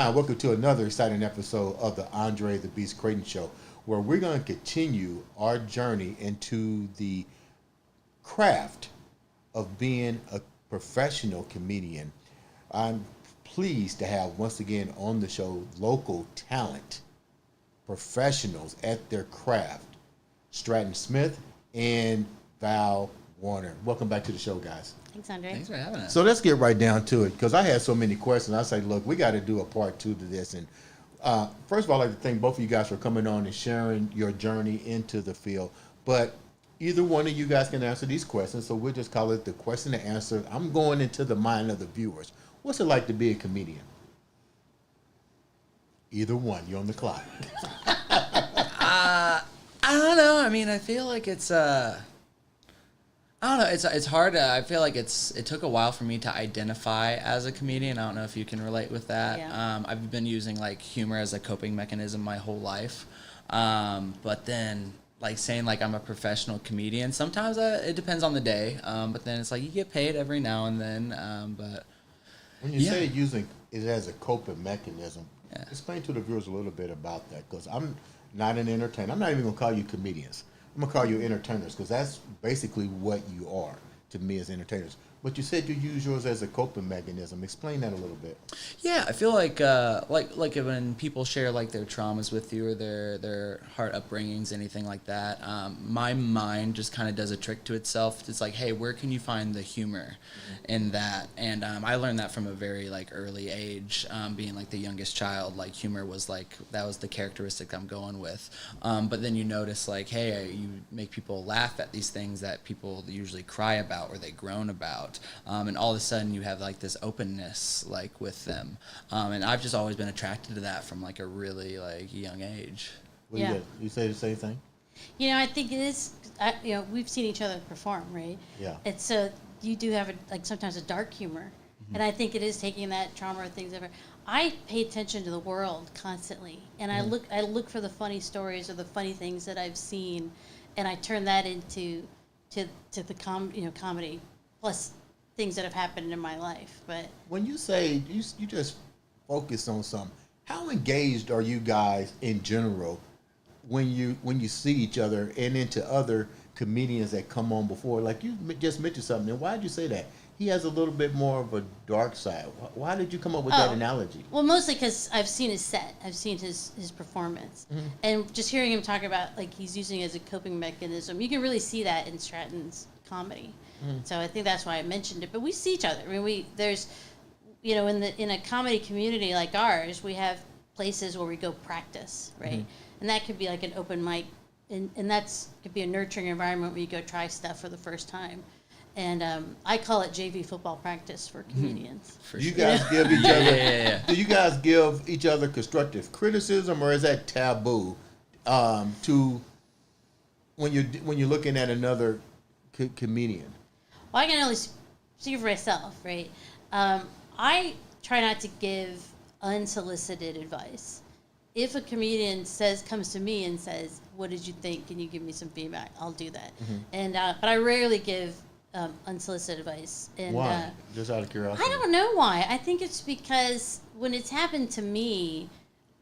Welcome to another exciting episode of the Andre The Beast Crayton Show, where we're going to continue our journey into the craft of being a professional comedian. I'm pleased to have once again on the show local talent, professionals at their craft, Stratton Smith and Val Werner. Welcome back to the show, guys. Thanks, Andre. Thanks for having us. So let's get right down to it, because I had so many questions. I say, look, we got to do a part 2 to this. And first of all, I'd like to thank both of you guys for coming on and sharing your journey into the field. But either one of you guys can answer these questions, so we'll just call it the question and answer. I'm going into the mind of the viewers. What's it like to be a comedian? Either one. You're on the clock. I don't know. I mean, I feel like it's I don't know. It's hard. I feel like it took a while for me to identify as a comedian. I don't know if you can relate with that. Yeah. I've been using like humor as a coping mechanism my whole life. But then like saying like I'm a professional comedian, sometimes it depends on the day. But then it's like you get paid every now and then. But when you say using it as a coping mechanism, explain to the viewers a little bit about that, because I'm not an entertainer. I'm not even going to call you comedians. I'm going to call you entertainers, because that's basically what you are to me as entertainers. But you said you use yours as a coping mechanism. Explain that a little bit. Yeah, I feel like when people share like their traumas with you or their heart upbringings, anything like that, my mind just kind of does a trick to itself. It's like, hey, where can you find the humor in that? And I learned that from a very like early age, being like the youngest child. Like humor was like that was the characteristic I'm going with. But then you notice like, hey, you make people laugh at these things that people usually cry about or they groan about. And all of a sudden you have like this openness like with them, and I've just always been attracted to that from like a really like young age. You say the same thing? You know, I think it is. We've seen each other perform, right? Yeah. It's you do have sometimes a dark humor, and I think it is taking that trauma or things ever. I pay attention to the world constantly, and I look for the funny stories or the funny things that I've seen, and I turn that into the comedy plus things that have happened in my life. But when you say you just focus on something, how engaged are you guys in general when you see each other and into other comedians that come on before? Like you just mentioned something, and why did you say that? He has a little bit more of a dark side. Why did you come up with that analogy? Well, mostly because I've seen his set. I've seen his performance. And just hearing him talk about like he's using it as a coping mechanism, you can really see that in Stratton's comedy. So I think that's why I mentioned it. But we see each other. I mean, there's, in a comedy community like ours, we have places where we go practice, right? And that could be like an open mic, and that's could be a nurturing environment where you go try stuff for the first time. And I call it JV football practice for comedians. Do you guys give each other? Do you guys give each other constructive criticism, or is that taboo? To when you're looking at another comedian. Well, I can only speak for myself, right? I try not to give unsolicited advice. If a comedian comes to me and says, "What did you think? Can you give me some feedback?" I'll do that. And but I rarely give unsolicited advice. And, why? Just out of curiosity. I don't know why. I think it's because when it's happened to me,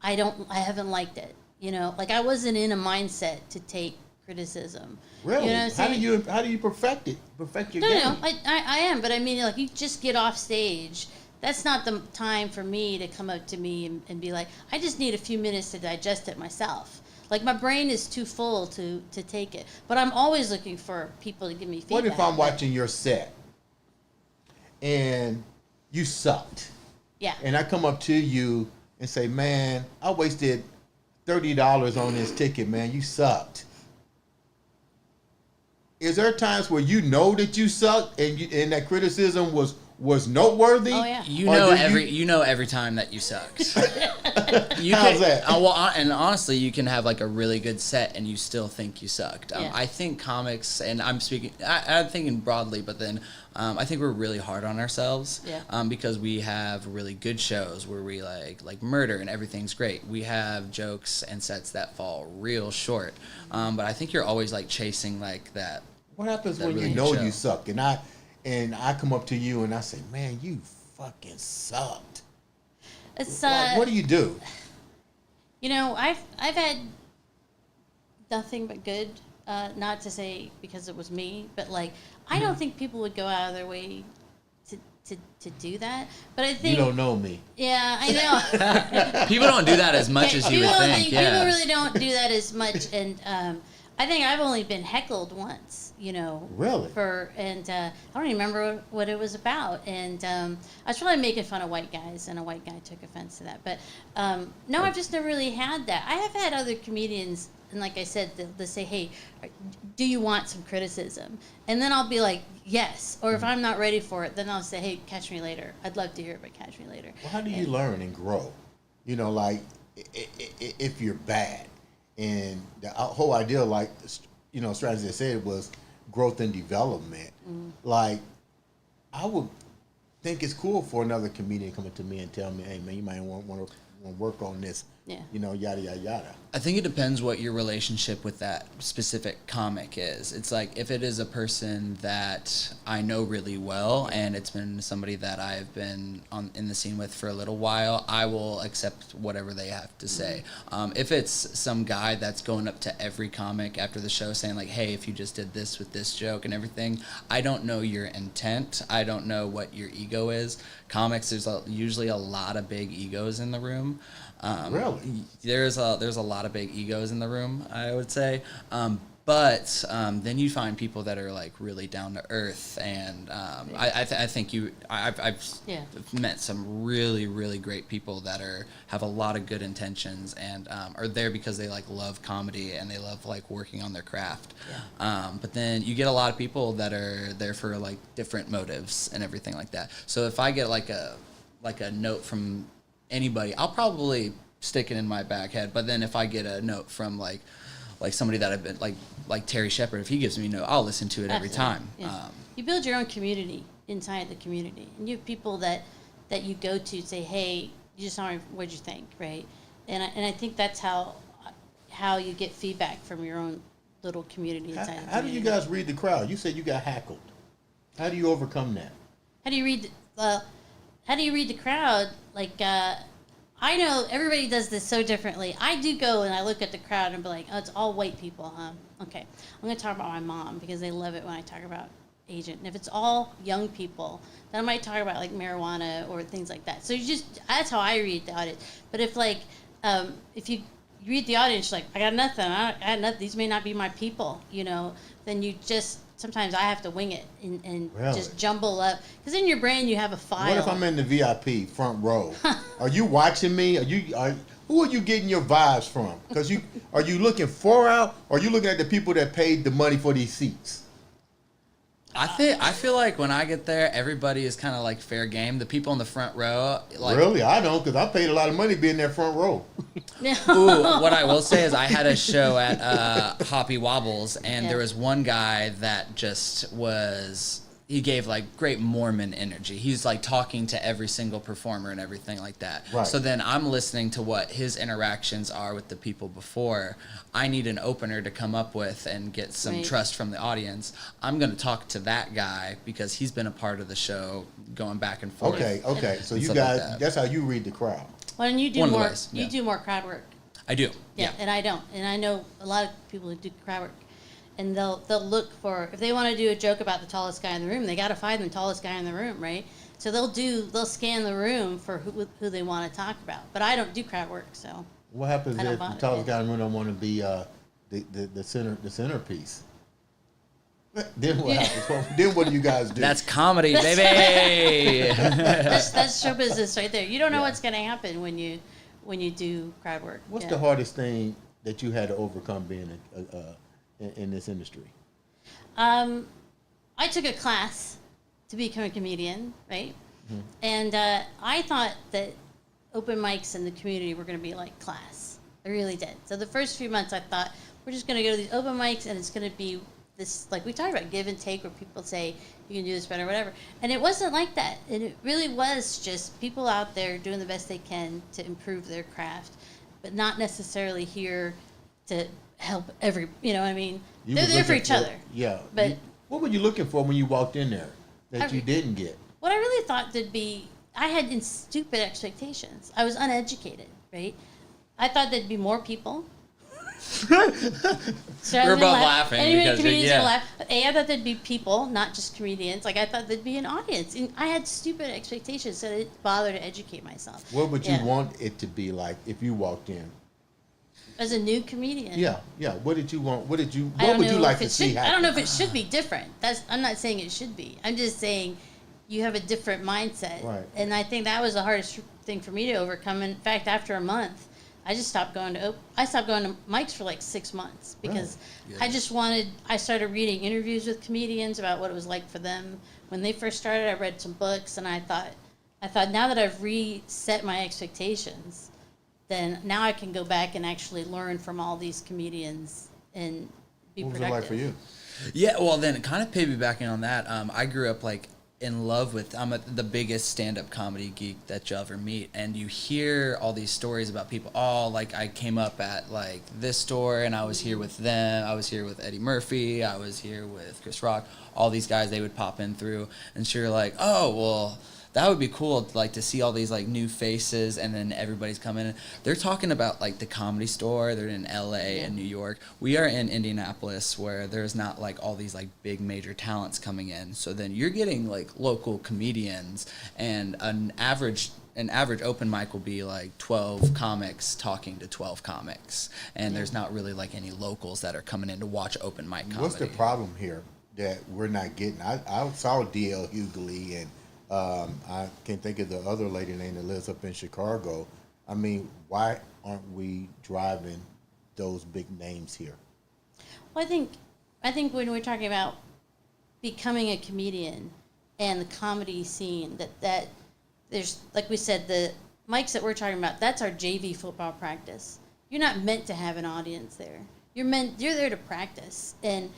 I haven't liked it. Like I wasn't in a mindset to take criticism. Really? You know what I'm saying? How do you perfect it? Perfect your game? No, I am, but I mean, like you just get off stage. That's not the time for me to come up to me and be like, I just need a few minutes to digest it myself. Like my brain is too full to take it. But I'm always looking for people to give me feedback. What if I'm watching your set and you sucked? Yeah. And I come up to you and say, man, I wasted $30 on this ticket, man. You sucked. Is there times where you know that you sucked and that criticism was was noteworthy? Oh, yeah. You know every time that you sucked. How's that? And honestly, you can have like a really good set and you still think you sucked. Yeah. I think comics, and I'm thinking broadly, but then I think we're really hard on ourselves. Yeah. Because we have really good shows where we like murder and everything's great. We have jokes and sets that fall real short. But I think you're always like chasing like that. What happens when really you know show. you suck and I come up to you and I say, man, you fucking sucked. It's What do you do? You know, I've had nothing but good. Not to say because it was me, but like I don't think people would go out of their way to do that. But I think You don't know me. Yeah, I know. People don't do that as much as you would think. People Yeah. really don't do that as much, and I think I've only been heckled once. You know, Really? I don't even remember what it was about, and I was probably making fun of white guys, and a white guy took offense to that. But no, I've just never really had that. I have had other comedians, and like I said, they'll say, "Hey, do you want some criticism?" And then I'll be like, "Yes." Or if I'm not ready for it, then I'll say, "Hey, catch me later. I'd love to hear it, but catch me later." Well, how do you learn and grow? You know, like if you're bad, and the whole idea, like strategy I said was growth and development. Like, I would think it's cool for another comedian coming to me and tell me, "Hey, man, you might want to work on this." Yeah. Yada yada yada. I think it depends what your relationship with that specific comic is. It's like if it is a person that I know really well and it's been somebody that I've been in the scene with for a little while, I will accept whatever they have to say. If it's some guy that's going up to every comic after the show saying like, "Hey, if you just did this with this joke and everything," I don't know your intent. I don't know what your ego is. Comics, there's usually a lot of big egos in the room. Really? There's a lot of big egos in the room, I would say. But then you find people that are like really down to earth, and I think I've Yeah. met some really really great people that have a lot of good intentions and are there because they like love comedy and they love like working on their craft. Yeah. But then you get a lot of people that are there for like different motives and everything like that. So if I get like a note from anybody, I'll probably stick it in my back head. But then if I get a note from like somebody that I've been like Terry Shepard, if he gives me a note, I'll listen to it every time. Yeah. You build your own community inside the community, and you have people that you go to say, "Hey, you just saw me. What'd you think?" Right? And I think that's how you get feedback from your own little community inside. The community. How do you guys read the crowd? You said you got heckled. How do you overcome that? How do you read the crowd? Like, I know everybody does this so differently. I do go and I look at the crowd and be like, "Oh, it's all white people, huh? Okay, I'm going to talk about my mom because they love it when I talk about agent. And if it's all young people, then I might talk about like marijuana or things like that." So that's how I read the audience. But if you read the audience, you're like, "I got nothing. I got nothing. These may not be my people," then you just. Sometimes I have to wing it and Really? just jumble up. Because in your brain, you have a file. What if I'm in the VIP front row? Are you watching me? Who are you getting your vibes from? Because are you looking out, or are you looking at the people that paid the money for these seats? I feel like when I get there, everybody is kind of like fair game. The people in the front row, like Really? I don't, because I paid a lot of money being in that front row. Ooh, what I will say is I had a show at Hoppy Wobbles, and there was one guy that just he gave like great Mormon energy. He's like talking to every single performer and everything like that. Right. So then I'm listening to what his interactions are with the people before. I need an opener to come up with and get some trust from the audience. I'm going to talk to that guy because he's been a part of the show going back and forth. Okay. So you stuff guys, like that. That's how you read the crowd. Well, and you do One of the more. ways, You yeah. do more crowd work. I do. Yeah, and I don't. And I know a lot of people who do crowd work, and they'll look for, if they want to do a joke about the tallest guy in the room, they got to find the tallest guy in the room, right? So they'll scan the room for who they want to talk about. But I don't do crowd work, so. What happens I don't if the bother, tallest yeah. guy in the room don't want to be the centerpiece? Then what happens? Then what do you guys do? That's comedy, baby. That's show business right there. You don't know what's going to happen when you do crowd work. What's the hardest thing that you had to overcome being in this industry? I took a class to become a comedian, right? And I thought that open mics in the community were going to be like class. I really did. So the first few months I thought, we're just going to go to these open mics and it's going to be this, like we talked about, give and take, where people say, you can do this better, whatever. And it wasn't like that. And it really was just people out there doing the best they can to improve their craft, but not necessarily here to help you know what I mean? They're there for each other. Yeah. But what were you looking for when you walked in there that you didn't get? what I really thought there'd be, I had stupid expectations. I was uneducated, right? I thought there'd be more people. We're both laughing. Anyway, comedians will laugh. But I thought there'd be people, not just comedians. Like, I thought there'd be an audience. And I had stupid expectations, so I didn't bother to educate myself. What would you want it to be like if you walked in? As a new comedian. Yeah. What did you want? What would you like to see happen? I don't know if it should be different. I'm not saying it should be. I'm just saying you have a different mindset. Right. And I think that was the hardest thing for me to overcome. In fact, after a month, I just stopped going to mics for like 6 months because I started reading interviews with comedians about what it was like for them when they first started. I read some books and I thought now that I've reset my expectations, then now I can go back and actually learn from all these comedians and be productive. What was it like for you? Yeah, well, then kind of piggybacking on that, I grew up like in love with, the biggest stand-up comedy geek that you'll ever meet, and you hear all these stories about people, like I came up at like this store and I was here with them, I was here with Eddie Murphy, I was here with Chris Rock, all these guys, they would pop in through, and so you're like, oh, well, that would be cool, like to see all these like new faces, and then everybody's coming in. They're talking about like the Comedy Store. They're in LA and New York. We are in Indianapolis, where there's not like all these like big major talents coming in. So then you're getting like local comedians, and an average open mic will be like 12 comics talking to 12 comics, and there's not really like any locals that are coming in to watch open mic comedy. What's the problem here that we're not getting? I saw D.L. Hughley and I can't think of the other lady name that lives up in Chicago. I mean, why aren't we driving those big names here? Well, I think when we're talking about becoming a comedian and the comedy scene, that there's, like we said, the mics that we're talking about, that's our JV football practice. You're not meant to have an audience there. You're there to practice. And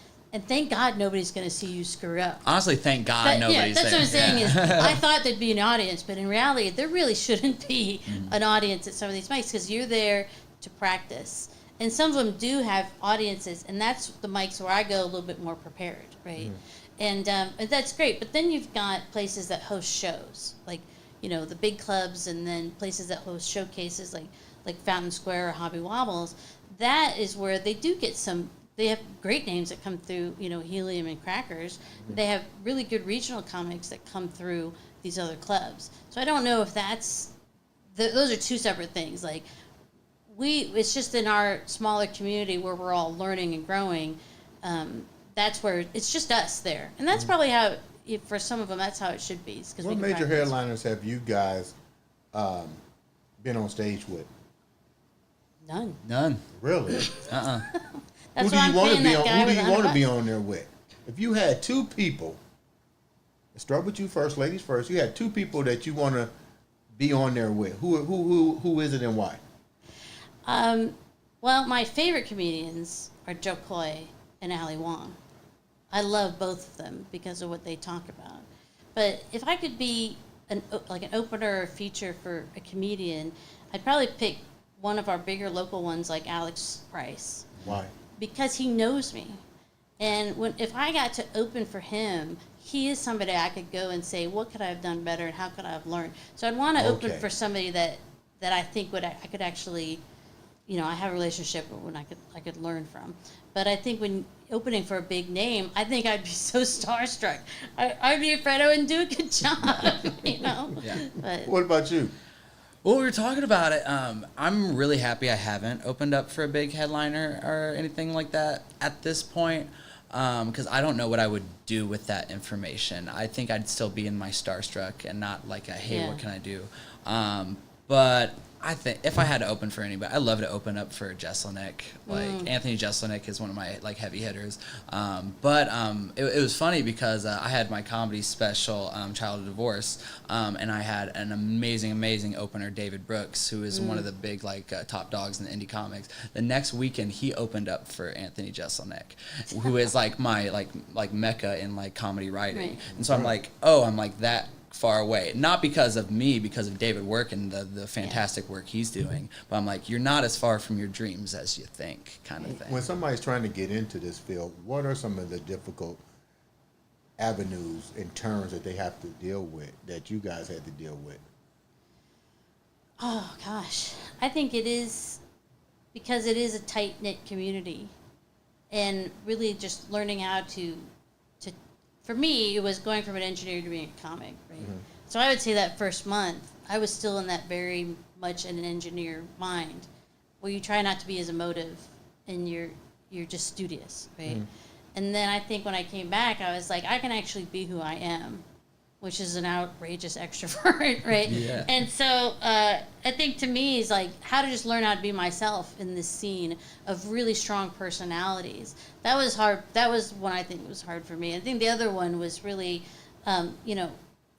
thank God nobody's going to see you screw up. Honestly, thank God nobody's there. That's what I'm saying is I thought there'd be an audience, but in reality, there really shouldn't be an audience at some of these mics because you're there to practice. And some of them do have audiences, and that's the mics where I go a little bit more prepared, right? And that's great. But then you've got places that host shows, like, the big clubs, and then places that host showcases like Fountain Square or Hobby Wobbles. That is where they do get they have great names that come through, Helium and Crackers. They have really good regional comics that come through these other clubs. So I don't know if those are two separate things. Like, it's just in our smaller community where we're all learning and growing. That's where it's just us there. And that's probably how, for some of them, that's how it should be. What major headliners have you guys been on stage with? None. Really? That's who do you want to be on? Who do you want to be $100. on there with? If you had two people, let's start with you first, ladies first. You had two people that you want to be on there with. Who is it and why? Well, my favorite comedians are Joe Coy and Ali Wong. I love both of them because of what they talk about. But if I could be an opener or feature for a comedian, I'd probably pick one of our bigger local ones like Alex Price. Why? Because he knows me. And if I got to open for him, he is somebody I could go and say, what could I have done better and how could I have learned? So I'd want to open for somebody that I think I could actually, I have a relationship when I could learn from. But I think when opening for a big name, I think I'd be so starstruck. I'd be afraid I wouldn't do a good job, Yeah. But, what about you? Well, we were talking about it. I'm really happy I haven't opened up for a big headliner or anything like that at this point, because I don't know what I would do with that information. I think I'd still be in my starstruck and not like a, hey, what can I do? But I think if I had to open for anybody, I'd love to open up for Jeselnik. Like Anthony Jeselnik is one of my like heavy hitters. But it was funny because I had my comedy special, Child of Divorce, and I had an amazing opener, David Brooks, who is one of the big like top dogs in the indie comics. The next weekend, he opened up for Anthony Jeselnik, who is like my like mecca in like comedy writing. Right. And so I'm like, oh, I'm like that far away, not because of me, because of David work and the fantastic work he's doing, but I'm like, you're not as far from your dreams as you think, kind of thing. When somebody's trying to get into this field, what are some of the difficult avenues and turns that they have to deal with, that you guys had to deal with? Oh gosh, I think it is because it is a tight knit community, and really just learning how to. For me, it was going from an engineer to being a comic, right? So I would say that first month, I was still in that very much in an engineer mind, where you try not to be as emotive, and you're just studious, right? And then I think when I came back, I was like, I can actually be who I am, which is an outrageous extrovert, right? Yeah. And so I think to me is like how to just learn how to be myself in this scene of really strong personalities. That was hard. That was one I think was hard for me. I think the other one was really,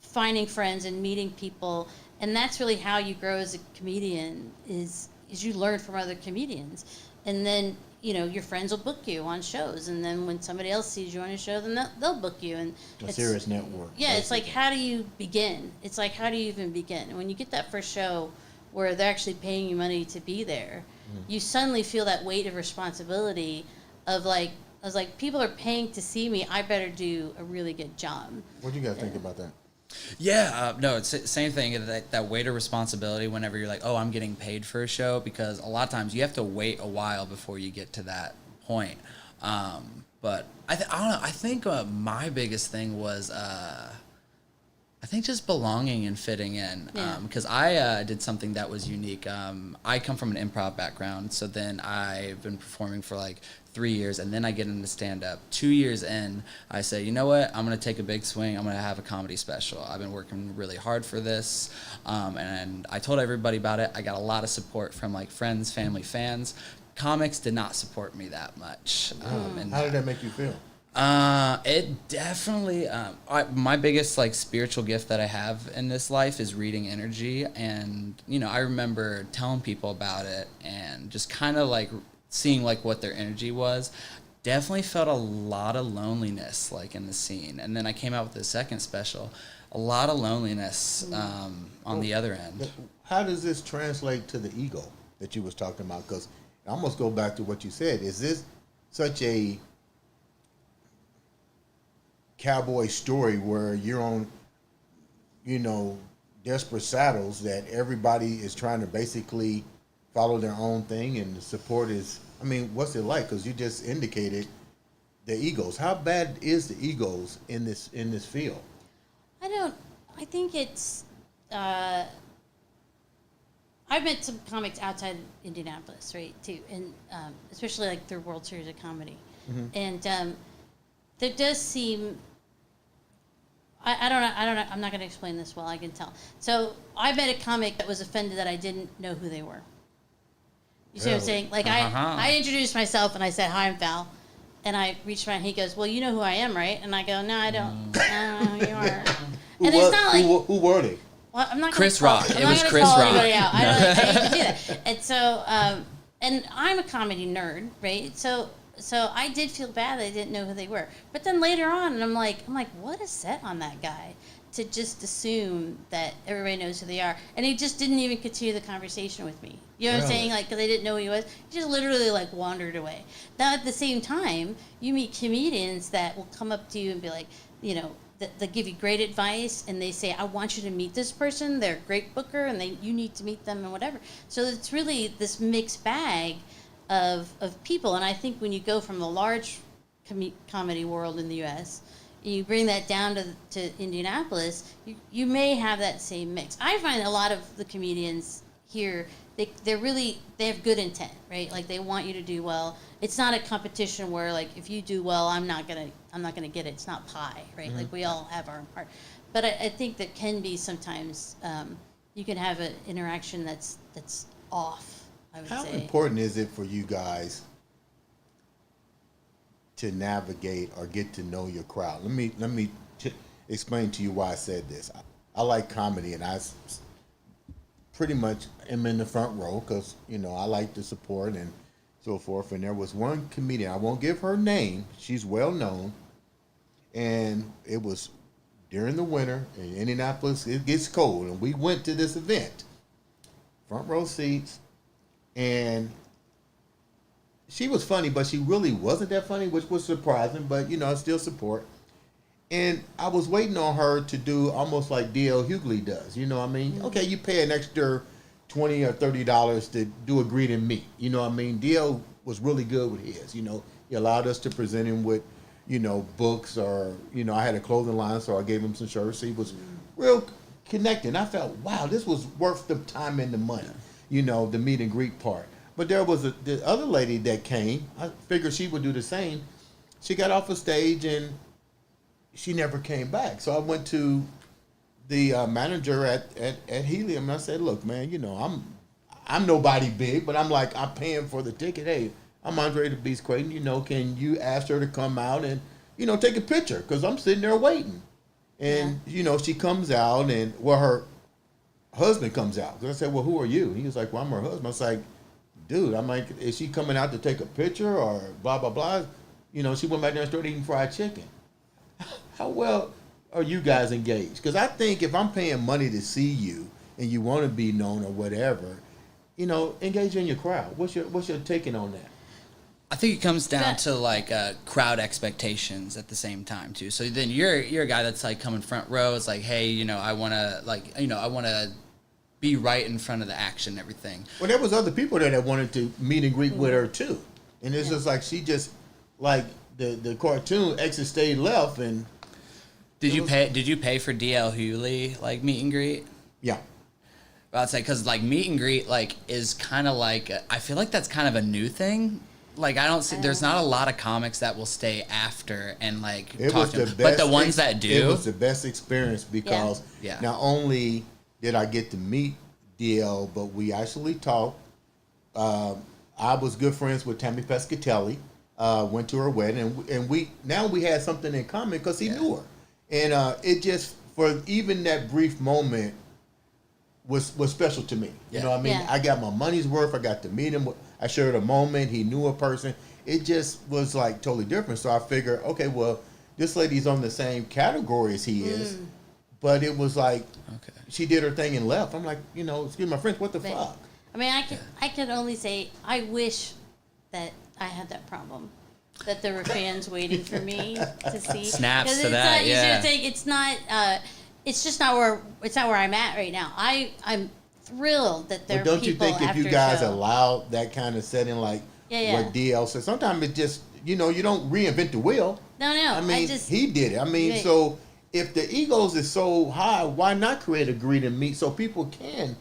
finding friends and meeting people, and that's really how you grow as a comedian. Is you learn from other comedians, and then your friends will book you on shows, and then when somebody else sees you on a show, then they'll book you. And A serious network. yeah, it's like, how do you begin? It's like, how do you even begin? And when you get that first show where they're actually paying you money to be there, you suddenly feel that weight of responsibility of like, I was like, people are paying to see me, I better do a really good job. What do you guys think about that? Yeah, no, it's the same thing, that weight of responsibility whenever you're like, oh, I'm getting paid for a show, because a lot of times you have to wait a while before you get to that point. But I don't know, I think my biggest thing was, I think just belonging and fitting in, because I did something that was unique. I come from an improv background, so then I've been performing for like 3 years, and then I get into stand-up. 2 years in, I say, you know what, I'm going to take a big swing. I'm going to have a comedy special. I've been working really hard for this, and I told everybody about it. I got a lot of support from like friends, family, fans. Comics did not support me that much. And How did that make you feel? It definitely, my biggest like spiritual gift that I have in this life is reading energy. And, I remember telling people about it and just kind of like seeing like what their energy was. Definitely felt a lot of loneliness like in the scene. And then I came out with the second special, a lot of loneliness, on the other end. How does this translate to the ego that you was talking about? Because I almost go back to what you said. Is this such a cowboy story where you're on, desperate saddles, that everybody is trying to basically follow their own thing, and the support is, what's it like? Because you just indicated the egos. How bad is the egos in this field? I think it's, I've met some comics outside Indianapolis, right, too, and especially like their World Series of Comedy. And there does seem, I don't know, I'm not going to explain this well, I can tell. So I met a comic that was offended that I didn't know who they were. You see what I'm saying? Like, I introduced myself and I said, hi, I'm Val. And I reached around and he goes, well, you know who I am, right? And I go, no, I don't. I don't know who you are. And it's not like, who were they? well, I'm not Chris gonna Rock. Call, It was I'm Chris not Rock. gonna call anybody out. No. I hate to do that. And so, and I'm a comedy nerd, right? So I did feel bad that I didn't know who they were. But then later on, and I'm like, what is set on that guy to just assume that everybody knows who they are? And he just didn't even continue the conversation with me. You know what I'm saying? Like, because they didn't know who he was. He just literally like wandered away. Now at the same time, you meet comedians that will come up to you and be like, they give you great advice, and they say, I want you to meet this person. They're a great booker, and you need to meet them and whatever. So it's really this mixed bag of people. And I think when you go from the large comedy world in the U.S., you bring that down to Indianapolis, you may have that same mix. I find a lot of the comedians here, they have good intent, right? Like, they want you to do well. It's not a competition where, like, if you do well, I'm not gonna get it. It's not pie, right? Like, we all have our part. But I think that can be sometimes you can have an interaction that's off. I would How say. important is it for you guys to navigate or get to know your crowd? Let me explain to you why I said this. I like comedy, and pretty much am in the front row because I like to support and so forth. And there was one comedian, I won't give her name, she's well known, and it was during the winter in Indianapolis. It gets cold, and we went to this event, front row seats, and she was funny, but she really wasn't that funny, which was surprising, but still support. And I was waiting on her to do almost like D.L. Hughley does. You know what I mean? Okay, you pay an extra $20 or $30 to do a greet and meet. You know what I mean? D.L. was really good with his. He allowed us to present him with, books, or, I had a clothing line, so I gave him some shirts. He was real connected. I felt, wow, this was worth the time and the money, the meet and greet part. But there was the other lady that came. I figured she would do the same. She got off the stage and she never came back. So I went to the manager at Helium, and I said, look, man, I'm nobody big, but I'm paying for the ticket. Hey, I'm Andre The Beast Crayton. Can you ask her to come out and, take a picture? Because I'm sitting there waiting. And, she comes out, and, her husband comes out. So I said, well, who are you? He was like, well, I'm her husband. I was like, dude, is she coming out to take a picture or blah, blah, blah? She went back there and started eating fried chicken. How well are you guys engaged? Because I think if I'm paying money to see you and you want to be known or whatever, engage in your crowd. What's your taking on that? I think it comes down to crowd expectations at the same time too. So then you're a guy that's coming front row. It's hey, I want to be right in front of the action and everything. Well, there was other people there that wanted to meet and greet with her too, and it's just she just the cartoon exit stayed left. And Did you pay for DL Hughley meet and greet? Yeah. Well, I'd say because meet and greet is kind of I feel like that's kind of a new thing. I don't see. There's not a lot of comics that will stay after and talk to them. But the ones that do, it was the best experience because not only did I get to meet DL, but we actually talked. I was good friends with Tammy Pescatelli. Went to her wedding, and we had something in common because he knew her. And it just, for even that brief moment, was special to me. You know what I mean? Yeah. I got my money's worth. I got to meet him. I shared a moment. He knew a person. It just was totally different. So I figured, okay, well, this lady's on the same category as he is. But it was she did her thing and left. I'm excuse my French, what the fuck? I mean, I can only say I wish that I had that problem. That there were fans waiting for me to see. Snaps to it's that, not, yeah. It's not. It's just not where I'm at right now. I'm thrilled that there are people. Don't you think if you guys allowed that kind of setting, what DL said, sometimes it just you don't reinvent the wheel. No. I mean, he did it. So if the egos is so high, why not create a greet and meet so people can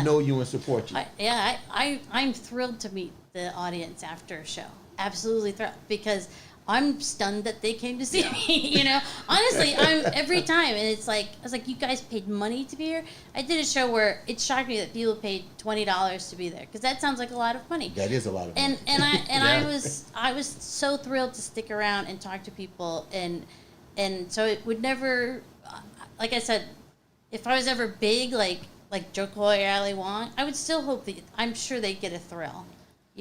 know you and support you? I'm thrilled to meet the audience after a show. Absolutely thrilled because I'm stunned that they came to see me. Honestly, I'm every time, and it's I was you guys paid money to be here. I did a show where it shocked me that people paid $20 to be there because that sounds like a lot of money. That is a lot of money. I was so thrilled to stick around and talk to people, and so it would never, like I said, if I was ever big like Joe Coy or Ali Wong, I would still hope that I'm sure they'd get a thrill.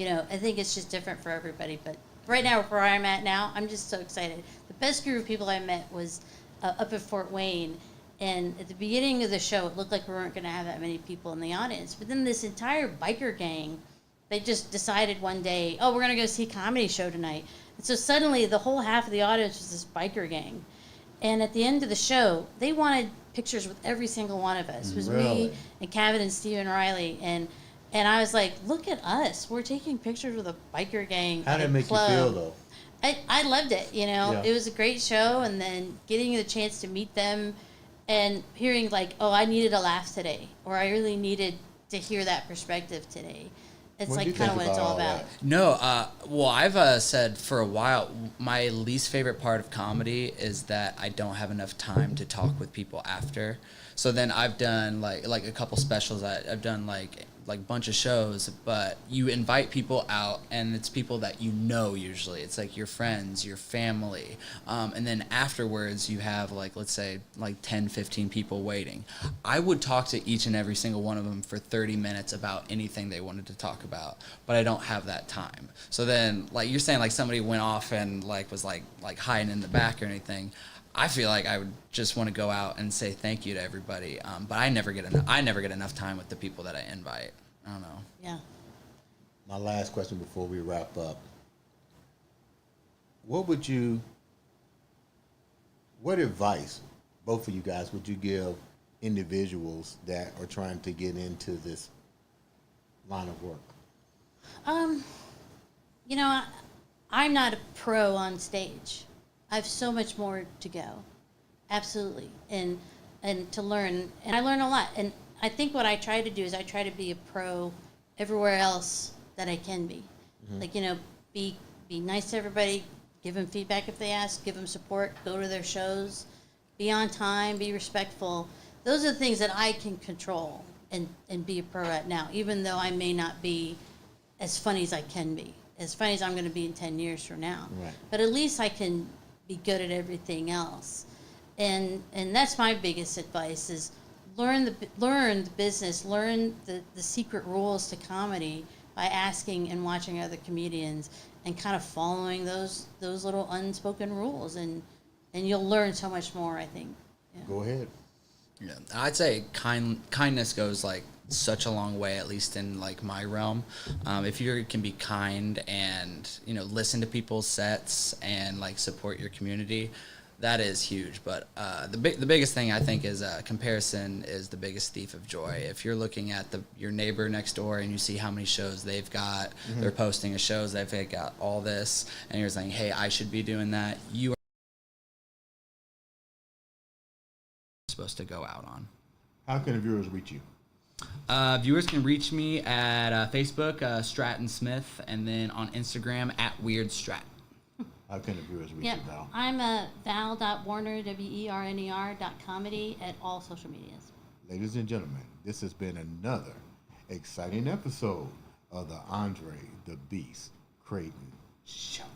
I think it's just different for everybody. But right now, where I'm at now, I'm just so excited. The best group of people I met was up at Fort Wayne. And at the beginning of the show, it looked like we weren't going to have that many people in the audience. But then this entire biker gang, they just decided one day, oh, we're going to go see a comedy show tonight. And so suddenly, the whole half of the audience was this biker gang. And at the end of the show, they wanted pictures with every single one of us. It was me and Kevin and Stephen Riley. And I was like, look at us. We're taking pictures with a biker gang. How did it make you feel, though? I loved it, It was a great show. And then getting the chance to meet them and hearing oh, I needed a laugh today. Or I really needed to hear that perspective today. It's kind of what it's all about. No, well, I've said for a while, my least favorite part of comedy is that I don't have enough time to talk with people after. So then I've done like a couple specials. I've done like bunch of shows, but you invite people out, and it's people that you know. Usually it's like your friends, your family, and then afterwards you have like, let's say like 10, 15 people waiting. I would talk to each and every single one of them for 30 minutes about anything they wanted to talk about, but I don't have that time. So then, like you're saying, like somebody went off and like was like hiding in the back or anything, I feel like I would just want to go out and say thank you to everybody, but I never get enough time with the people that I invite. I don't know. Yeah. My last question before we wrap up. What advice, both of you guys, would you give individuals that are trying to get into this line of work? You know, I'm not a pro on stage. I have so much more to go. Absolutely. And to learn. And I learn a lot. And I think what I try to do is I try to be a pro everywhere else that I can be. Mm-hmm. Like, you know, be nice to everybody, give them feedback if they ask, give them support, go to their shows, be on time, be respectful. Those are the things that I can control and be a pro at now, even though I may not be as funny as I can be, as funny as I'm going to be in 10 years from now. Right. But at least I can be good at everything else. And that's my biggest advice is learn the business, learn the secret rules to comedy by asking and watching other comedians and kind of following those little unspoken rules, and you'll learn so much more, I think. Yeah. Go ahead. Yeah, I'd say kindness goes like such a long way, at least in like my realm. If you can be kind and, you know, listen to people's sets and like support your community, that is huge. But the biggest thing I think is comparison is the biggest thief of joy. If you're looking at your neighbor next door and you see how many shows they've got, mm-hmm. they're posting shows, they've got all this, and you're saying, hey, I should be doing that, you are supposed to go out on. How can the viewers reach you? Viewers can reach me at Facebook, Stratton Smith, and then on Instagram at WeirdStrat. How can the viewers reach you, Val? I'm Val.Werner, WERNER.comedy at all social medias. Ladies and gentlemen, this has been another exciting episode of the Andre the Beast Crayton Show.